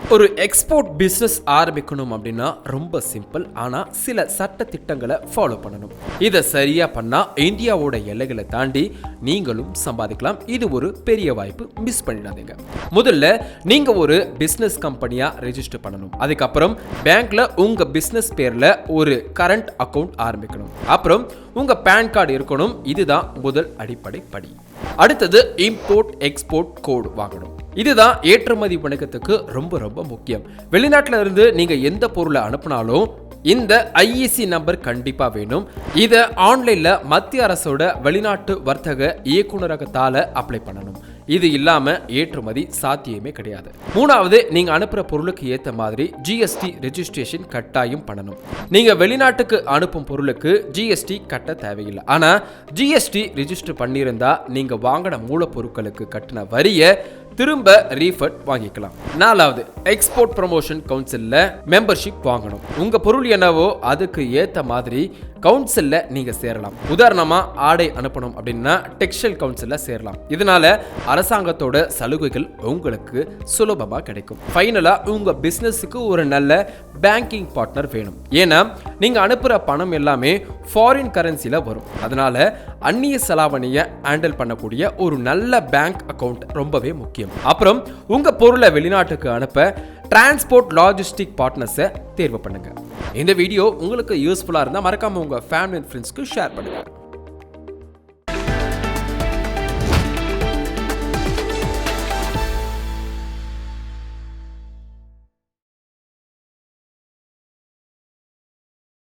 ஒரு export business ஆரம்பிக்கணும் அப்படின்னா ரொம்ப சிம்பிள். ஆனா சில சட்ட திட்டங்களை ஃபாலோ பண்ணணும். இதை சரியா பண்ணா இந்தியாவோட எல்லைகளை தாண்டி நீங்களும் சம்பாதிக்கலாம். இது ஒரு பெரிய வாய்ப்பு, மிஸ் பண்ணிடாதீங்க. முதல்ல நீங்க ஒரு பிசினஸ் கம்பெனியா ரெஜிஸ்டர் பண்ணணும். அதுக்கப்புறம் பேங்க்ல உங்க பிசினஸ் பேர்ல ஒரு கரண்ட் அக்கவுண்ட் ஆரம்பிக்கணும். அப்புறம் உங்க பேன் கார்டு இருக்கணும். இதுதான் முதல் அடிப்படை படி. அடுத்தது இம்போர்ட் எக்ஸ்போர்ட் கோடு வாங்கணும். இதுதான் ஏற்றுமதி வணிகத்துக்கு ரொம்ப ரொம்ப முக்கியம். வெளிநாட்டில இருந்து நீங்க எந்த பொருளை அனுப்பினாலும் இந்த ஐஇசி நம்பர் கண்டிப்பா வேணும். இதை ஆன்லைன்ல மத்திய அரசோட வெளிநாட்டு வர்த்தக இயக்குநரகத்தால அப்ளை பண்ணணும். இது இல்லாம ஏற்றுமதி சாத்தியமே கிடையாது. மூணாவது, நீங்க அனுப்புற பொருளுக்கு ஏத்த மாதிரி ஜிஎஸ்டி ரெஜிஸ்ட்ரேஷன் கட்டாயம் பண்ணணும். நீங்க வெளிநாட்டுக்கு அனுப்பும் பொருளுக்கு ஜிஎஸ்டி கட்ட தேவையில்லை. ஆனா ஜிஎஸ்டி ரெஜிஸ்டர் பண்ணியிருந்தா நீங்க வாங்கின மூலப்பொருட்களுக்கு கட்டின வரியை திரும்ப ரீஃபண்ட் வாங்கிக்கலாம். நாலாவது, எக்ஸ்போர்ட் ப்ரமோஷன் கவுன்சில்ல மெம்பர்ஷிப் வாங்கணும். உங்க பொருள் என்னவோ அதுக்கு ஏத்த மாதிரி கவுன்சில்ல நீங்க சேரலாம். உதாரணமா ஆடை அனுப்பணும் அப்படின்னா டெக்ஸ்டைல் கவுன்சில்ல சேரலாம். இதனால அரசாங்கத்தோட சலுகைகள் உங்களுக்கு சுலபமா கிடைக்கும். ஃபைனலா உங்க பிசினஸுக்கு ஒரு நல்ல பேங்கிங் பார்ட்னர் வேணும். ஏன்னா நீங்க அனுப்புற பணம் எல்லாமே ஃபாரின் கரன்சில வரும். அதனால அந்நிய செலாவணியை ஹேண்டில் பண்ணக்கூடிய ஒரு நல்ல பேங்க் அக்கவுண்ட் ரொம்பவே முக்கியம். அப்புறம் உங்க பொருளை வெளிநாட்டுக்கு அனுப்ப டிரான்ஸ்போர்ட் லாஜிஸ்டிக் பார்ட்னர்ஸை தேர்வு பண்ணுங்க. இந்த வீடியோ உங்களுக்கு யூஸ்ஃபுல்லா இருந்தா மறக்காம உங்க ஃபேமிலி அண்ட் ஃப்ரெண்ட்ஸ்க்கு ஷேர் பண்ணுங்க.